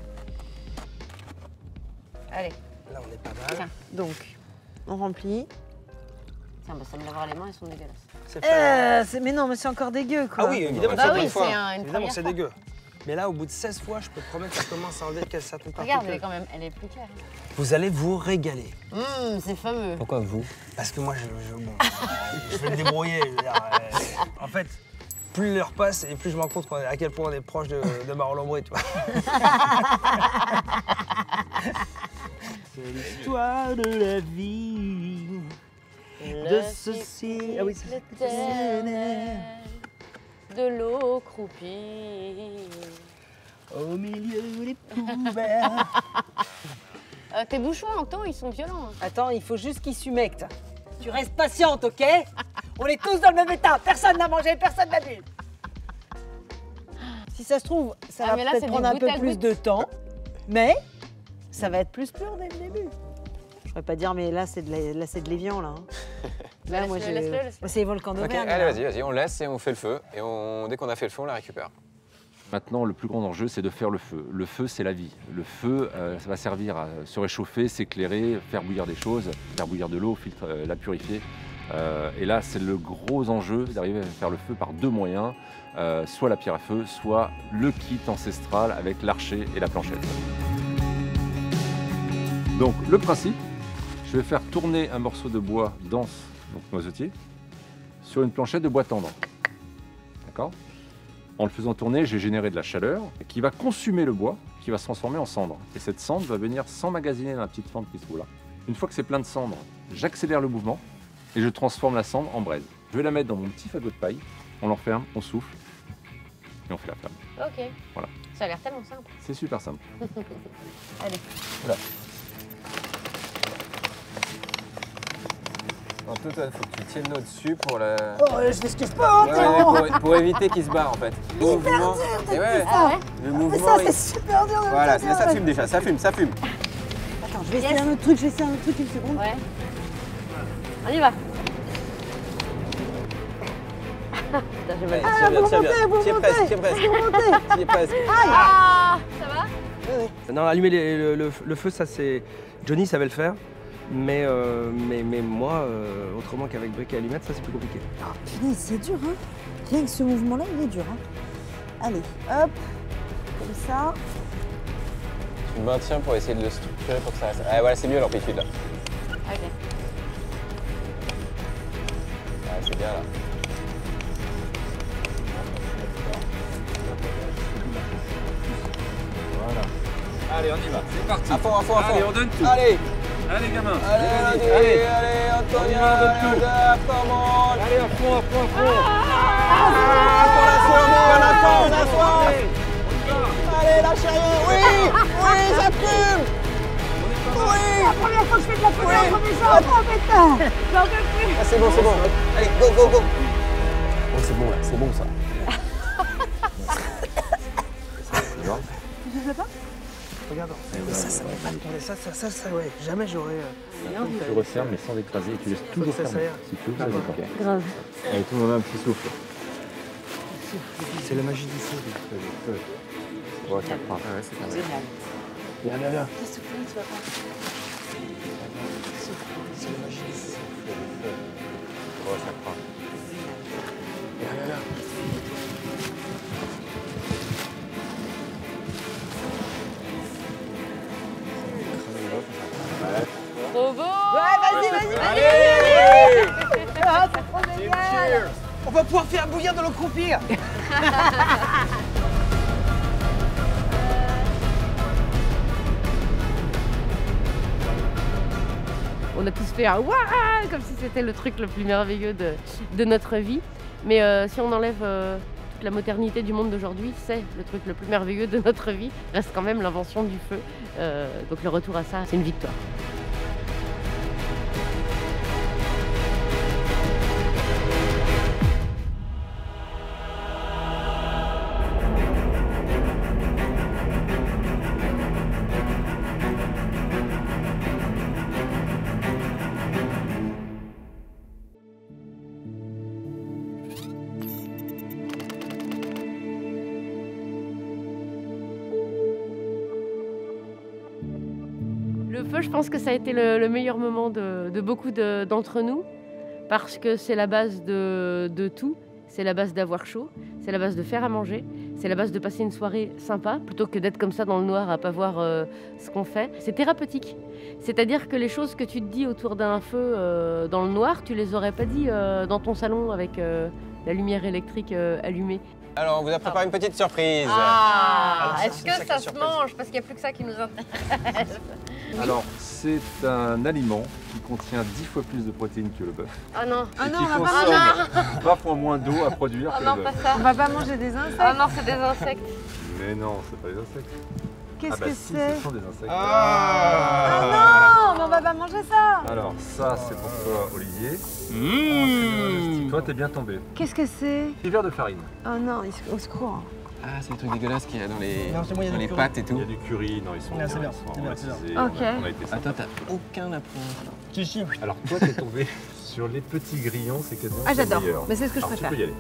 Speaker 4: Allez.
Speaker 3: Là, on est pas mal.
Speaker 4: Tiens.
Speaker 5: Donc, on remplit.
Speaker 4: Tiens, bah, ça me lavera les mains, elles sont dégueulasses.
Speaker 3: C'est fait.
Speaker 5: Mais non, mais c'est encore dégueu, quoi.
Speaker 3: Ah oui, évidemment,
Speaker 4: Bah
Speaker 3: c'est
Speaker 4: oui,
Speaker 3: une fois.
Speaker 4: c'est une
Speaker 3: Évidemment,
Speaker 4: première
Speaker 3: c'est
Speaker 4: fois.
Speaker 3: dégueu. Mais là, au bout de 16 fois, je peux te promettre que ça commence à enlever certaines parties.
Speaker 4: Regarde, elle est quand même, elle est plus claire.
Speaker 3: Vous allez vous régaler.
Speaker 4: C'est fameux.
Speaker 9: Pourquoi vous?
Speaker 3: Parce que moi, bon, je vais me débrouiller. Je veux dire, en fait, plus l'heure passe et plus je me rends compte à quel point on est proche de Marois-Lambray, tu vois. C'est l'histoire de la vie. De ceci. Ah oui, c'est
Speaker 4: de l'eau croupie.
Speaker 3: au milieu des poubelles.
Speaker 4: Tes bouchons, Anton, ils sont violents.
Speaker 5: Attends, il faut juste qu'ils s'humectent. Tu restes patiente, ok? On est tous dans le même état. Personne n'a mangé, personne n'a bu. Si ça se trouve, ça
Speaker 4: Ah,
Speaker 5: va
Speaker 4: mais là,
Speaker 5: peut-être
Speaker 4: c'est du
Speaker 5: prendre un
Speaker 4: goutte
Speaker 5: peu
Speaker 4: à
Speaker 5: plus
Speaker 4: goutte.
Speaker 5: de temps, mais ça va être plus pur dès le début. Je pourrais pas dire, mais là, c'est de l'évian, là. hein. Là, moi,
Speaker 4: Laisse-le, laisse-le.
Speaker 5: Moi, c'est les volcans
Speaker 9: Ok,
Speaker 5: d'Auvergne.
Speaker 9: allez,
Speaker 5: là.
Speaker 9: vas-y, on laisse et on fait le feu. Et dès qu'on a fait le feu, on la récupère.
Speaker 7: Maintenant, le plus grand enjeu, c'est de faire le feu. Le feu, c'est la vie. Le feu, ça va servir à se réchauffer, s'éclairer, faire bouillir des choses, faire bouillir de l'eau, la purifier. Et là, c'est le gros enjeu d'arriver à faire le feu par deux moyens, soit la pierre à feu, soit le kit ancestral avec l'archet et la planchette. Donc, le principe, je vais faire tourner un morceau de bois dense, donc noisetier, sur une planchette de bois tendre. D'accord ? En le faisant tourner, j'ai généré de la chaleur qui va consumer le bois, qui va se transformer en cendre. Et cette cendre va venir s'emmagasiner dans la petite fente qui se trouve là. Une fois que c'est plein de cendre, j'accélère le mouvement et je transforme la cendre en braise. Je vais la mettre dans mon petit fagot de paille, on l'enferme, on souffle et on fait la flamme.
Speaker 4: Ok.
Speaker 7: Voilà.
Speaker 4: Ça a l'air tellement simple.
Speaker 7: C'est super simple.
Speaker 4: Allez.
Speaker 7: Voilà.
Speaker 9: Anto, toi, il faut que tu tiennes au-dessus pour la...
Speaker 5: Oh, je fais ce que je peux, hein,
Speaker 9: pour éviter qu'il se barre, en fait. Le mouvement... Et ouais,
Speaker 4: Ah ouais?
Speaker 9: le
Speaker 5: Mais
Speaker 9: mouvement...
Speaker 5: ça,
Speaker 9: il-
Speaker 5: c'est super dur de
Speaker 9: Voilà,
Speaker 5: le faire.
Speaker 9: ça fume déjà, ça fume, ça fume.
Speaker 5: Attends, je vais essayer un autre truc, une seconde.
Speaker 4: Ouais. On y va. Putain, j'ai mal.
Speaker 9: Tiens bien, tiens bien.
Speaker 5: vous
Speaker 9: Tiens
Speaker 5: montez,
Speaker 9: presque, tiens presque. Tiens presque.
Speaker 4: Ah, ça va?
Speaker 8: Non, allumer le feu, ça c'est... Johnny savait le faire, mais moi, autrement qu'avec briques et allumettes, ça c'est plus compliqué.
Speaker 5: Punaise, c'est dur, hein. Rien que ce mouvement-là, il est dur, hein. Allez, hop, comme ça.
Speaker 9: Tu maintiens pour essayer de le structurer pour que ça reste... Ah, voilà, c'est mieux l'amplitude, là.
Speaker 4: Ok.
Speaker 9: Ouais, c'est bien, là. Voilà. Allez, on y va. C'est parti. À fond, à fond, à fond.
Speaker 7: Allez, on donne tout.
Speaker 9: Allez.
Speaker 7: Allez, gamin.
Speaker 9: Allez,
Speaker 7: Allez,
Speaker 9: allez, allez, Antonia,
Speaker 7: On y va, donne tout.
Speaker 9: comment?
Speaker 7: Allez, à fond, à fond, à fond.
Speaker 9: On a soif, on a faim, on a soif. Allez, lâchez rien. Oui, oui, ça fume. Oui.
Speaker 5: La première fois que je fais de la photo, en premier jour, oh putain. J'en peux plus.
Speaker 9: Ah, c'est bon, c'est bon. Allez, go, go, go. Oh, c'est bon, là, c'est bon, ça.
Speaker 3: Regarde, ça va pas tourner. Ça, ouais, jamais j'aurais...
Speaker 7: Tu resserres, mais sans écraser, et tu laisses toujours
Speaker 3: ça
Speaker 7: fermer.
Speaker 3: s'aère.
Speaker 7: Si tu veux, ça dépend.
Speaker 5: Grave.
Speaker 7: Allez, tout le monde a un petit souffle.
Speaker 3: C'est la magie du feu.
Speaker 7: Ouais, ça prend.
Speaker 9: Ouais, c'est pas mal.
Speaker 3: Viens, viens, viens.
Speaker 9: Ouais, ça prend.
Speaker 3: Viens, viens, viens.
Speaker 4: Trop beau!
Speaker 9: Allez.
Speaker 5: Ah, c'est trop génial.
Speaker 3: On va pouvoir faire bouillir de l'eau croupir.
Speaker 4: on a tous fait un waouh comme si c'était le truc le plus merveilleux de notre vie. Mais si on enlève toute la modernité du monde d'aujourd'hui, c'est le truc le plus merveilleux de notre vie, reste quand même l'invention du feu. Donc le retour à ça, c'est une victoire. Le feu, je pense que ça a été le meilleur moment de beaucoup d'entre nous, parce que c'est la base de tout. C'est la base d'avoir chaud, c'est la base de faire à manger, c'est la base de passer une soirée sympa, plutôt que d'être comme ça dans le noir à pas voir ce qu'on fait. C'est thérapeutique. C'est-à-dire que les choses que tu te dis autour d'un feu dans le noir, tu les aurais pas dit dans ton salon avec la lumière électrique allumée.
Speaker 9: Alors, on vous a préparé une petite surprise.
Speaker 4: Ah,
Speaker 3: Alors,
Speaker 4: est-ce que ça se mange? Parce qu'il n'y a plus que ça qui nous intéresse.
Speaker 7: Alors, c'est un aliment qui contient 10 fois plus de protéines que le bœuf.
Speaker 4: Ah non.
Speaker 7: Et qui consomme 3 fois moins d'eau à produire
Speaker 4: Ah
Speaker 7: que
Speaker 4: non,
Speaker 7: le
Speaker 4: pas
Speaker 7: bœuf.
Speaker 4: ça.
Speaker 5: On va pas manger des insectes.
Speaker 4: Ah non, c'est des insectes.
Speaker 7: Mais non, c'est pas des insectes.
Speaker 5: Qu'est-ce
Speaker 7: bah
Speaker 5: que
Speaker 7: si,
Speaker 5: c'est?
Speaker 7: ce sont des insectes.
Speaker 5: Ah non, mais on va pas manger ça.
Speaker 7: Alors, ça, c'est pour toi, Olivier. Ensuite, toi, t'es bien tombé.
Speaker 5: Qu'est-ce que c'est?
Speaker 7: 6 verres de farine.
Speaker 5: Oh non, au secours.
Speaker 9: Ah, c'est le truc dégueulasse qu'il y a dans les,
Speaker 3: Non, c'est bon, il y a
Speaker 9: dans
Speaker 3: du
Speaker 9: les
Speaker 3: curry.
Speaker 9: pâtes et
Speaker 7: Il
Speaker 9: tout.
Speaker 7: y a du curry, non, ils sont
Speaker 3: Ah, c'est bien,
Speaker 7: ils sont
Speaker 3: c'est bien, c'est bien.
Speaker 7: aromatisés,
Speaker 5: Ok.
Speaker 7: on a été sympa.
Speaker 9: Attends, t'as aucun apprend.
Speaker 3: Si.
Speaker 7: Alors, toi, t'es tombé sur les petits grillons, c'est quasiment
Speaker 5: Ah, j'adore.
Speaker 7: le meilleur.
Speaker 5: Mais c'est ce que je
Speaker 7: Alors,
Speaker 5: préfère.
Speaker 7: tu peux y aller.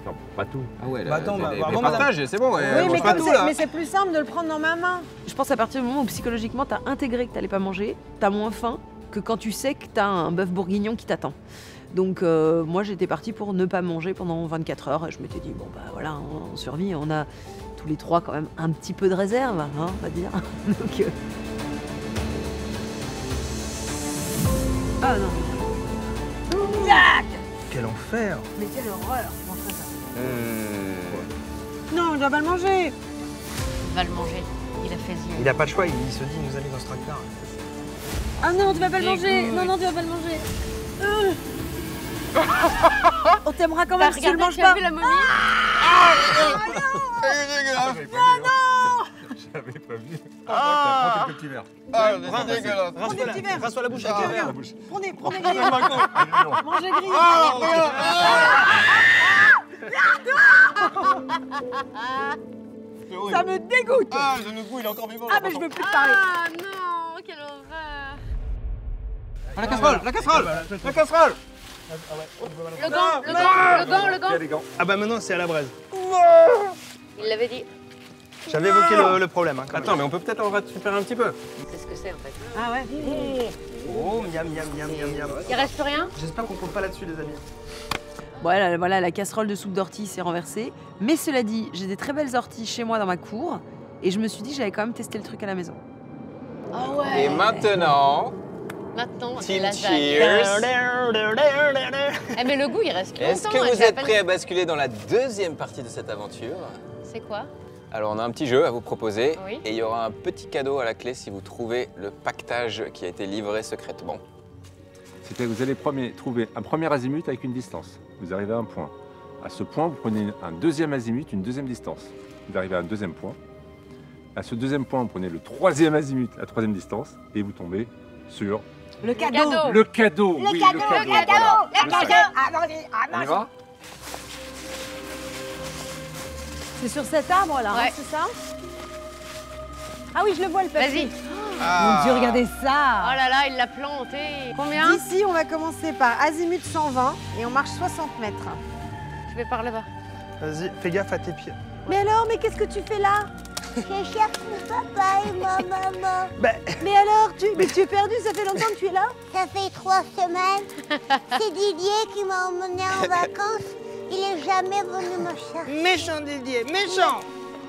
Speaker 7: Non, pas tout.
Speaker 9: Ah ouais,
Speaker 3: Bah attends, bah,
Speaker 9: mais
Speaker 3: bon,
Speaker 9: partage, c'est bon,
Speaker 5: Oui,
Speaker 9: mange
Speaker 5: mais
Speaker 9: pas
Speaker 5: comme
Speaker 9: tout là.
Speaker 5: mais c'est plus simple de le prendre dans ma main.
Speaker 6: Je pense à partir du moment où psychologiquement t'as intégré que t'allais pas manger, t'as moins faim que quand tu sais que t'as un bœuf bourguignon qui t'attend. Donc moi j'étais partie pour ne pas manger pendant 24 heures et je m'étais dit bon bah voilà, on survit, on a tous les trois quand même un petit peu de réserve, hein, on va dire. Donc ah non.
Speaker 3: Quel enfer.
Speaker 5: Mais quelle horreur. Non, on doit pas le manger.
Speaker 4: Il va le manger. Il a fait zio.
Speaker 3: Il a pas le choix, il se dit, il nous a mis dans ce tracteur.
Speaker 5: Ah non, tu vas pas le manger.
Speaker 4: Dégoût.
Speaker 5: Non, non, tu vas pas le manger. On t'aimera quand
Speaker 4: T'as
Speaker 5: même si tu le
Speaker 4: regardé,
Speaker 5: manges
Speaker 4: tu as
Speaker 5: pas.
Speaker 4: vu la momie?
Speaker 7: J'avais pas vu.
Speaker 3: Ah.
Speaker 7: Prends quelques petits verres.
Speaker 9: Ah, c'est dégueulasse.
Speaker 5: Prends des petits verres.
Speaker 3: Rasse-toi la bouche avec
Speaker 5: Ah,
Speaker 3: les verres.
Speaker 7: La bouche.
Speaker 5: Prenez grillé.
Speaker 7: Allez,
Speaker 5: Mangez grillé. Ça me dégoûte.
Speaker 3: Ah, le goût, il est encore vivant.
Speaker 5: Ah, mais je veux plus te parler.
Speaker 4: Ah non, quelle horreur.
Speaker 9: Ah, la casserole, la casserole, la casserole.
Speaker 4: Le gant, le gant, le gant, le
Speaker 7: Il y a
Speaker 4: gant.
Speaker 7: les gants.
Speaker 3: Ah bah maintenant, c'est à la braise.
Speaker 4: Il l'avait dit.
Speaker 3: J'avais évoqué le problème. Hein, quand
Speaker 9: Attends, mais on peut peut-être en récupérer un petit peu.
Speaker 4: C'est ce que c'est en fait.
Speaker 5: Ah ouais.
Speaker 3: même. Oh, miam, miam, miam, miam, miam.
Speaker 4: Il reste plus rien?
Speaker 3: J'espère qu'on compte pas là-dessus, les amis.
Speaker 6: voilà, la casserole de soupe d'ortie s'est renversée. Mais cela dit, j'ai des très belles orties chez moi dans ma cour et je me suis dit que j'allais quand même tester le truc à la maison.
Speaker 4: Ah ouais.
Speaker 9: Et maintenant,
Speaker 4: Maintenant, c'est
Speaker 9: team
Speaker 4: la
Speaker 9: cheers.
Speaker 4: Eh mais le goût, il reste plus
Speaker 9: Est-ce
Speaker 4: longtemps.
Speaker 9: que
Speaker 4: hein,
Speaker 9: vous
Speaker 4: c'est à
Speaker 9: êtes
Speaker 4: peine-
Speaker 9: prêts à basculer dans la deuxième partie de cette aventure?
Speaker 4: C'est quoi?
Speaker 9: Alors on a un petit jeu à vous proposer
Speaker 4: Oui.
Speaker 9: et il y aura un petit cadeau à la clé si vous trouvez le pactage qui a été livré secrètement.
Speaker 7: C'était vous allez trouver un premier azimut avec une distance. Vous arrivez à un point. À ce point, vous prenez un deuxième azimut, une deuxième distance. Vous arrivez à un deuxième point. À ce deuxième point, vous prenez le troisième azimut, la troisième distance, et vous tombez sur
Speaker 5: Le cadeau.
Speaker 4: cadeau.
Speaker 7: le cadeau. Oui, le cadeau. Voilà. Le sac. On y va?
Speaker 5: C'est sur cet arbre là,
Speaker 4: Ouais.
Speaker 5: c'est ça? Ah oui, je le vois le papier.
Speaker 4: Vas-y.
Speaker 5: Mon Dieu, regardez
Speaker 4: Oh
Speaker 5: ça.
Speaker 4: là là, il l'a planté. Combien?
Speaker 5: D'ici, on va commencer par azimut 120 et on marche 60 mètres.
Speaker 4: Je vais par là-bas.
Speaker 3: Vas-y, fais gaffe à tes pieds.
Speaker 5: Mais alors, mais qu'est-ce que tu fais là?
Speaker 10: Je cherche mon papa et ma maman.
Speaker 5: Mais alors, mais tu es perdu, ça fait longtemps que tu es là?
Speaker 10: Ça fait 3 semaines. C'est Didier qui m'a emmené en vacances. Il est jamais venu me chercher.
Speaker 3: Méchant Didier, méchant.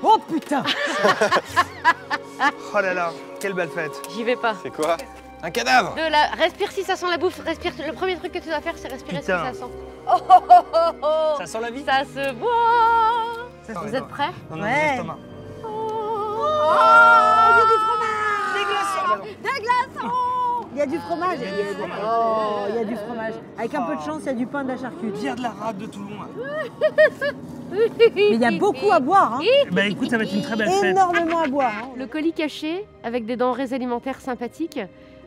Speaker 5: Oh putain!
Speaker 3: Oh là là, quelle belle fête.
Speaker 4: J'y vais pas.
Speaker 9: C'est quoi? Un cadavre!
Speaker 4: Respire si ça sent la bouffe. Respire. Le premier truc que tu dois faire, c'est respirer
Speaker 3: Putain.
Speaker 4: si ça sent. Oh, oh, oh, oh, oh.
Speaker 3: Ça sent la vie?
Speaker 4: Ça se boit.
Speaker 3: Ça
Speaker 4: Vous êtes prêts?
Speaker 3: Non, non,
Speaker 5: Ouais.
Speaker 3: l'estomac.
Speaker 5: Oh, il y a du fromage!
Speaker 3: Des glaçons.
Speaker 5: Des glaçons! Il y a du fromage. Oh, il y a du fromage. Avec un peu de chance, il y a du pain de la charcuterie.
Speaker 3: Il y a de la rade de Toulon.
Speaker 5: Mais il y a beaucoup à boire. Hein.
Speaker 3: Bah écoute, ça va être une très belle fête.
Speaker 5: Énormément à boire. Hein.
Speaker 4: Le colis caché, avec des denrées alimentaires sympathiques,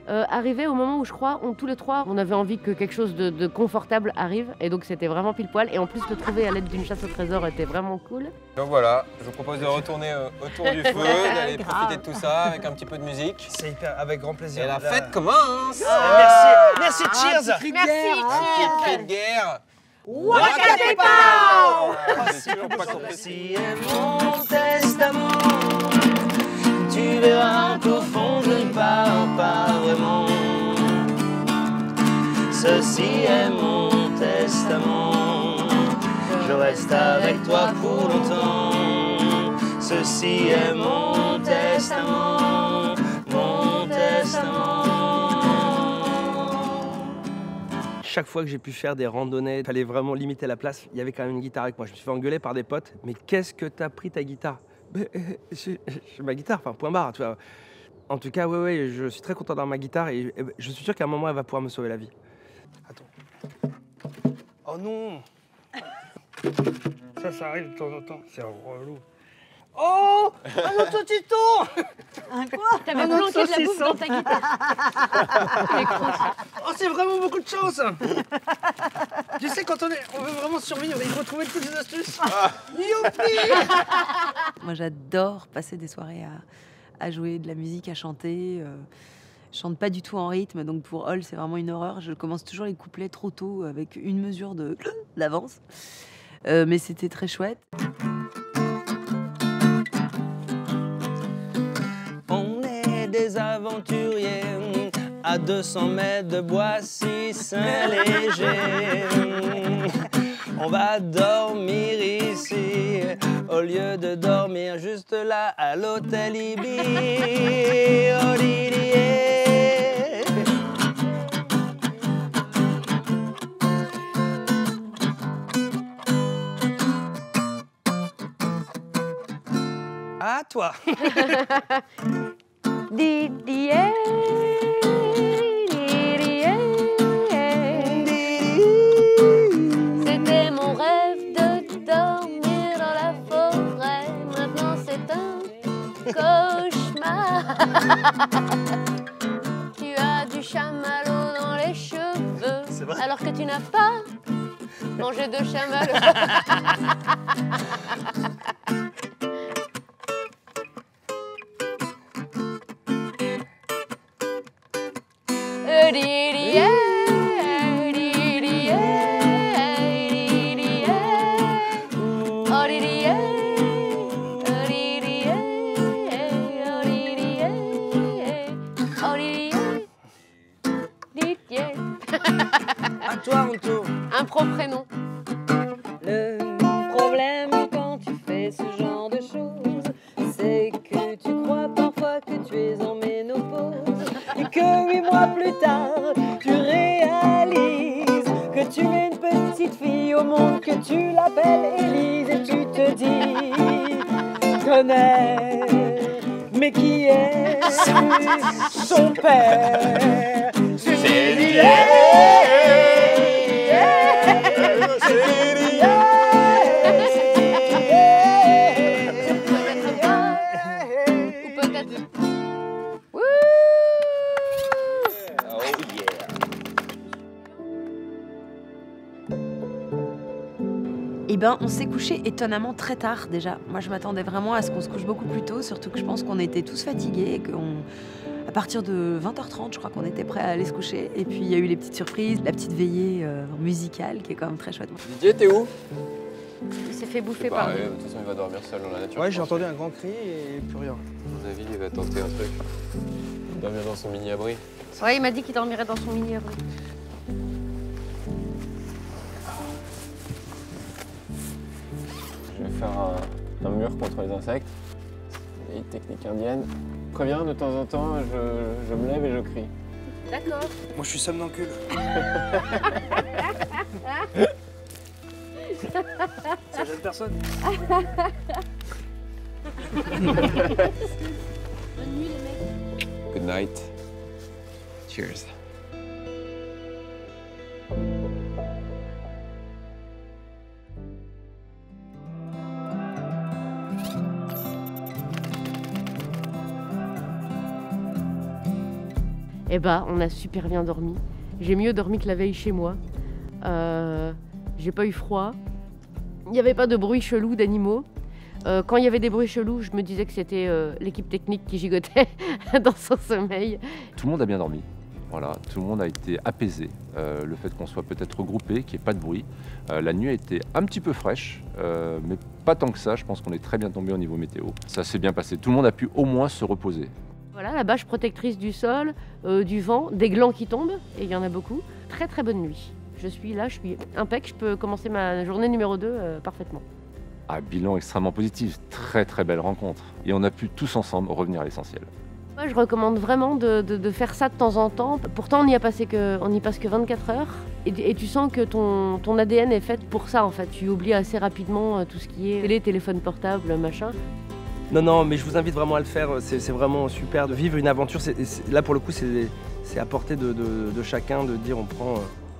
Speaker 4: arrivait au moment où je crois, tous les trois, on avait envie que quelque chose de confortable arrive. Et donc c'était vraiment pile poil. Et en plus, le trouver à l'aide d'une chasse au trésor était vraiment cool.
Speaker 9: Donc voilà, je vous propose de retourner autour du feu, d'aller profiter de tout ça avec un petit peu de musique.
Speaker 3: C'est hyper, avec grand plaisir.
Speaker 9: Et la fête commence.
Speaker 3: Merci, cheers.
Speaker 9: Un petit cri de guerre.
Speaker 3: Wakatepao!
Speaker 9: J'ai toujours pas compris.
Speaker 3: Ceci est mon testament. Tu verras qu'au fond je ne pars pas vraiment. Ceci est mon testament. Je reste avec toi pour longtemps. Ceci est mon testament. Mon testament. Chaque fois que j'ai pu faire des randonnées, il fallait vraiment limiter la place. Il y avait quand même une guitare avec moi. Je me suis fait engueuler par des potes. Mais qu'est-ce que t'as pris ta guitare? C'est ma guitare, enfin point barre, tu vois. En tout cas, ouais, je suis très content d'avoir ma guitare et je suis sûr qu'à un moment, elle va pouvoir me sauver la vie. Attends. Oh non. Ça arrive de temps en temps. C'est relou. Oh, un autotuton.
Speaker 5: Un quoi?
Speaker 4: T'avais planqué de la bouffe dans ta guitare.
Speaker 3: Oh, c'est vraiment beaucoup de chance. Tu sais, quand on veut vraiment survivre, il faut trouver toutes les astuces. Youpi.
Speaker 6: Moi, j'adore passer des soirées à jouer de la musique, à chanter. Je chante pas du tout en rythme, donc pour Hall, c'est vraiment une horreur. Je commence toujours les couplets trop tôt, avec une mesure d'avance. Mais c'était très chouette.
Speaker 3: On est des aventuriers à 200 mètres de Boissy-Saint-Léger. On va dormir ici au lieu de dormir juste là à l'hôtel Ibi. Olivier. À toi.
Speaker 4: Didier, Didier. C'était mon rêve de dormir dans la forêt. Maintenant c'est un cauchemar. Tu as du chamallow dans les cheveux, alors que tu n'as pas mangé de chamallow.
Speaker 3: À toi, Anto.
Speaker 4: Un prénom.
Speaker 6: Le problème quand tu fais ce genre de choses, c'est que tu crois parfois que tu es en ménopause et que 8 mois plus tard, tu réalises que tu mets une petite fille au monde, que tu l'appelles Élise et tu te dis, connais, mais qui est son père? C'est Eh ben, on s'est couché étonnamment très tard déjà. Moi, je m'attendais vraiment à ce qu'on se couche beaucoup plus tôt, surtout que je pense qu'on était tous fatigués et qu'à partir de 20h30, je crois qu'on était prêts à aller se coucher. Et puis, il y a eu les petites surprises, la petite veillée musicale qui est quand même très chouette.
Speaker 9: Didier, t'es où?
Speaker 4: Il s'est fait bouffer par
Speaker 9: De toute façon, il va dormir seul dans la nature.
Speaker 3: Ouais, j'ai entendu un grand cri et plus rien.
Speaker 9: À mon avis, il va tenter un truc. Dormir dans son mini-abri.
Speaker 4: Ouais, il m'a dit qu'il dormirait dans son mini-abri.
Speaker 9: Je vais faire un mur contre les insectes. C'est une technique indienne. Préviens, de temps en temps, je me lève et je crie.
Speaker 4: D'accord.
Speaker 3: Moi, je suis somnambule. Ça gêne personne.
Speaker 4: Bonne nuit, les mecs.
Speaker 9: Good night.
Speaker 1: Cheers.
Speaker 4: Eh bah, on a super bien dormi. J'ai mieux dormi que la veille chez moi. J'ai pas eu froid. Il n'y avait pas de bruit chelou d'animaux. Quand il y avait des bruits chelous, je me disais que c'était l'équipe technique qui gigotait dans son sommeil.
Speaker 7: Tout le monde a bien dormi. Voilà, tout le monde a été apaisé. Le fait qu'on soit peut-être regroupé, qu'il n'y ait pas de bruit. La nuit a été un petit peu fraîche, mais pas tant que ça. Je pense qu'on est très bien tombé au niveau météo. Ça s'est bien passé. Tout le monde a pu au moins se reposer.
Speaker 4: Voilà, la bâche protectrice du sol, du vent, des glands qui tombent, et il y en a beaucoup. Très très bonne nuit. Je suis là, je suis impec, je peux commencer ma journée numéro 2 parfaitement.
Speaker 7: Ah, bilan extrêmement positif, très très belle rencontre. Et on a pu tous ensemble revenir à l'essentiel.
Speaker 4: Moi, je recommande vraiment de faire ça de temps en temps. Pourtant, on n'y passe que 24 heures. Et tu sens que ton ADN est fait pour ça, en fait. Tu oublies assez rapidement tout ce qui est télé, téléphone portable, machin.
Speaker 8: Non, mais je vous invite vraiment à le faire. C'est vraiment super de vivre une aventure. Là, pour le coup, c'est à portée de chacun de dire on prend,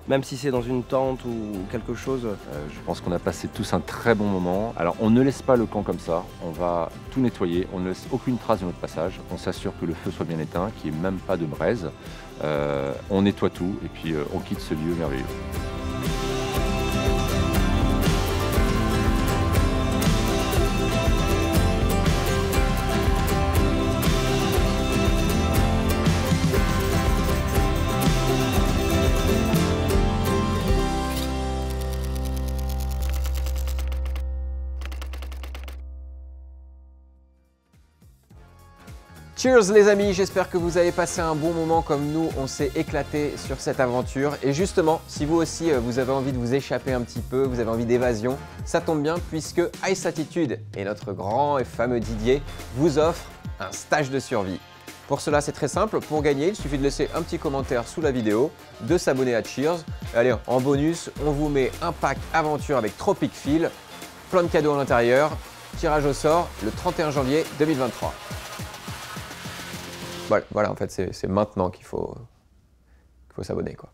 Speaker 8: même si c'est dans une tente ou quelque chose.
Speaker 7: Je pense qu'on a passé tous un très bon moment. Alors, on ne laisse pas le camp comme ça. On va tout nettoyer. On ne laisse aucune trace de notre passage. On s'assure que le feu soit bien éteint, qu'il n'y ait même pas de braise. On nettoie tout et puis on quitte ce lieu merveilleux.
Speaker 1: Cheers les amis, j'espère que vous avez passé un bon moment comme nous, on s'est éclaté sur cette aventure. Et justement, si vous aussi vous avez envie de vous échapper un petit peu, vous avez envie d'évasion, ça tombe bien puisque Ice Attitude et notre grand et fameux Didier vous offrent un stage de survie. Pour cela, c'est très simple, pour gagner, il suffit de laisser un petit commentaire sous la vidéo, de s'abonner à Cheers. Allez, en bonus, on vous met un pack aventure avec Tropic Feel, plein de cadeaux à l'intérieur, tirage au sort le 31 janvier 2023. Voilà, en fait, c'est maintenant qu'il faut s'abonner, quoi.